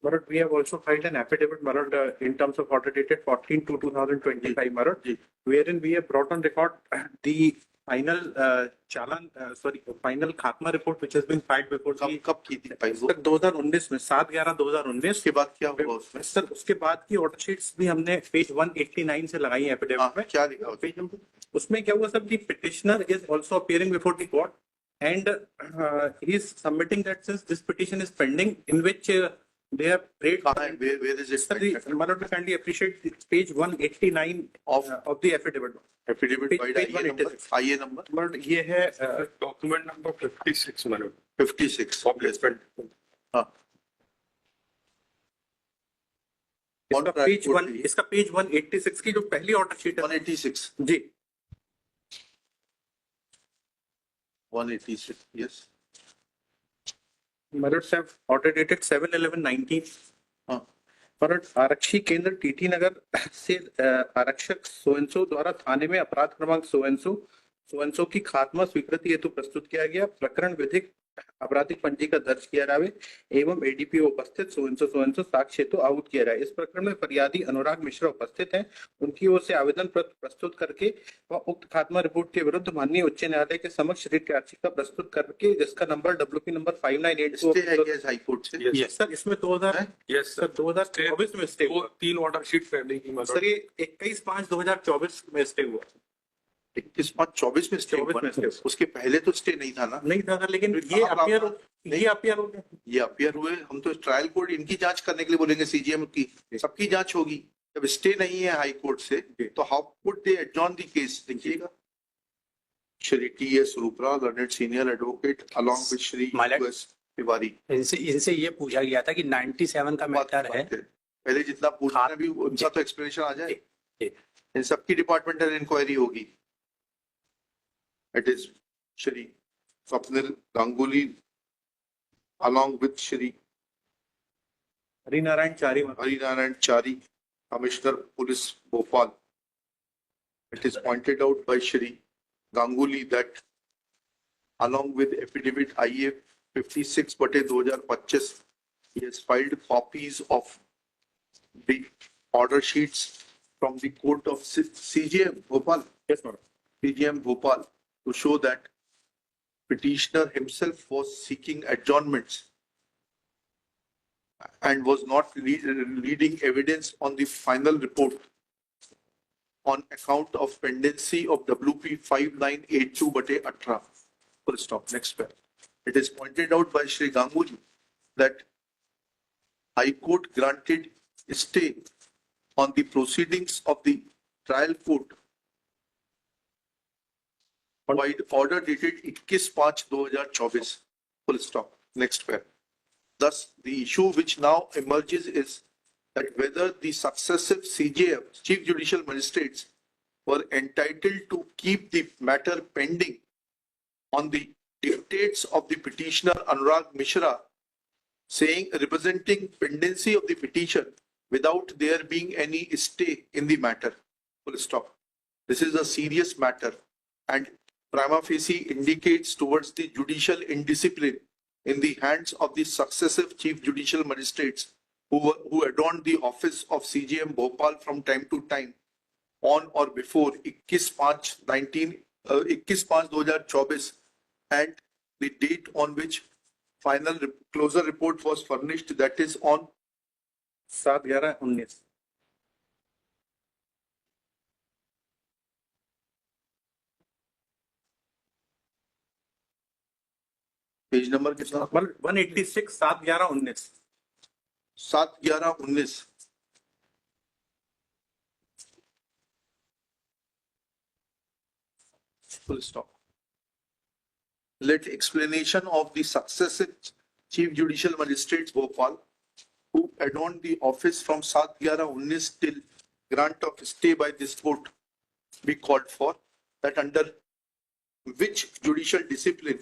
Marot, we have also filed an affidavit, Marot, in terms of order dated 14/2/2025, Marot, wherein we have brought on record the final final खात्मा report which has been filed before the कब की थी file? Sir 2019 में 7/11/2019 के बाद क्या हुआ उसमें? सर उसके बाद की ऑर्डर शीट्स भी हमने पेज 189 से लगाई है एफिडेविट में। क्या लिखा पेज नंबर उसमें क्या हुआ sir, the petitioner is also appearing before the court and he is submitting that since this petition is pending in which they have prayed. Where is it? Sir, Manoj, kindly appreciate page 189 of the affidavit. Affidavit by IA number? Manoj, ये है document number 56, Manoj. 56. हाँ। इसका page 186 की जो पहली order sheet है 186 जी 186 yes. Marot साहब order dated 7/11/19। Meerut आरक्षी केंद्र टीटी नगर से आरक्षक सोएंसो द्वारा थाने में अपराध क्रमांक सोएंसो की खात्मा स्वीकृति हेतु प्रस्तुत किया गया। प्रकरण विधिक आपराधिक पंजीका दर्ज किया जाए एवं एडीपीओ उपस्थित सोएंसो साक्ष्य हेतु आहूत किया जाए। इस प्रकरण में फरियादी अनुराग मिश्रा उपस्थित हैं। उनकी ओर से आवेदन प्रस्तुत करके व उक्त खात्मा रिपोर्ट के विरुद्ध माननीय उच्च न्यायालय के समक्ष रिट याचिका प्रस्तुत करके जिसका number WP number 5982 high court से। यस सर, इसमें 2024 में स्टे हुआ। 3 ऑर्डर शीट पेंडिंग सर ये 21/5/2024 में स्टे हुआ। 21/5/24 में स्टे हुआ। उसके पहले तो स्टे नहीं था ना? नहीं था, लेकिन ये अपीयर हो गया। ये अपीयर हुए। हम तो ट्रायल कोर्ट इनकी जांच करने के लिए बोलेंगे, सीजीएम की सबकी जांच होगी। जब स्टे नहीं है हाई कोर्ट से तो how could they adjourn the case? देखिएगा, Shri T S. Rupra learned senior advocate along with Shri U.S. Tiwari. इनसे ये पूछा गया था कि 97 का मैटर है। पहले जितना पूछना भी उनका तो एक्सप्लेनेशन आ जाए। इन सबकी डिपार्टमेंटल इंक्वायरी होगी। It is Shri Swapnil Ganguly along with Shri Harinarayan Chari, Commissioner Police Bhopal. It is pointed out by Shri Ganguly that along with affidavit IA 56/2025, he has filed copies of the order sheets from the court of CJM Bhopal. Yes, madam. CJM Bhopal, to show that petitioner himself was seeking adjournments and was not leading evidence on the final report on account of pendency of WP 5982/18. Full stop. Next page. It is pointed out by Shri Ganguly that High Court granted stay on the proceedings of the trial court by order dated 21/5/2024. Full stop. Next page. Thus, the issue which now emerges is that whether the successive CJM, Chief Judicial Magistrates, were entitled to keep the matter pending on the dictates of the petitioner Anurag Mishra, saying representing pendency of the petition without there being any stay in the matter. Full stop. This is a serious matter and prima facie indicates towards the judicial indiscipline in the hands of the successive Chief Judicial Magistrates who adorned the office of CJM Bhopal from time to time on or before 21/5/2024 and the date on which final closure report was furnished, that is on 7/11/19। Page number कितना? 186 7/11/19। 7/11/19। Full stop. Let explanation of the successive Chief Judicial Magistrates Bhopal who adorned the office from 7/11/19 till grant of stay by this court be called for, that under which judicial discipline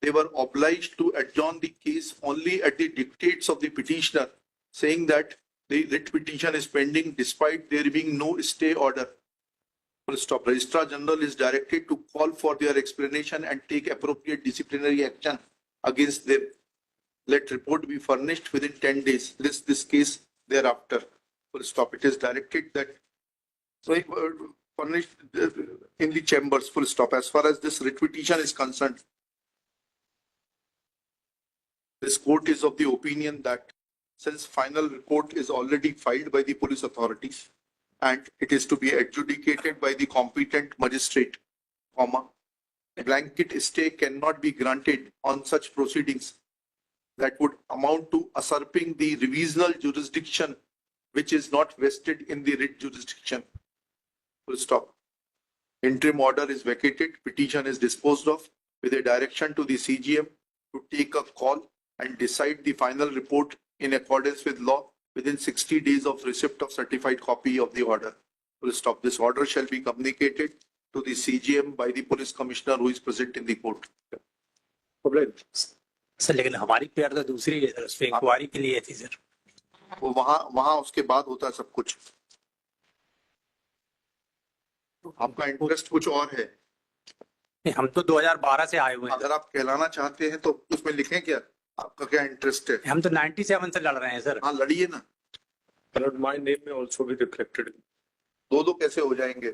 they were obliged to adjourn the case only at the dictates of the petitioner, saying that the writ petition is pending despite there being no stay order. Full stop. Registrar General is directed to call for their explanation and take appropriate disciplinary action against them. let report be furnished within 10 days. List this case thereafter. Full stop. It is directed that furnished in the chambers. Full stop. As far as this writ petition is concerned, this court is of the opinion that since final report is already filed by the police authorities and it is to be adjudicated by the competent magistrate, a blanket stay cannot be granted on such proceedings that would amount to usurping the revisional jurisdiction which is not vested in the writ jurisdiction. Full stop. Interim order is vacated, petition is disposed of with a direction to the CGM to take a call and decide the final report in accordance with law within 60 days of receipt of certified copy of the order. Full stop. This order shall be communicated to the CGM by the police commissioner who is present in the court. Sir लेकिन हमारी pair तो दूसरी है sir, उस पर inquiry के लिए थी सर। वो वहां उसके बाद होता है सब कुछ। आपका इंटरेस्ट कुछ और है। नहीं, हम तो 2012 से आए हुए हैं। अगर आप कहलाना चाहते हैं तो उसमें लिखें क्या आपका क्या इंटरेस्ट है। हम तो 97 से लड़ रहे हैं सर। हाँ लड़िए ना। My name may also be reflected. दो कैसे हो जाएंगे।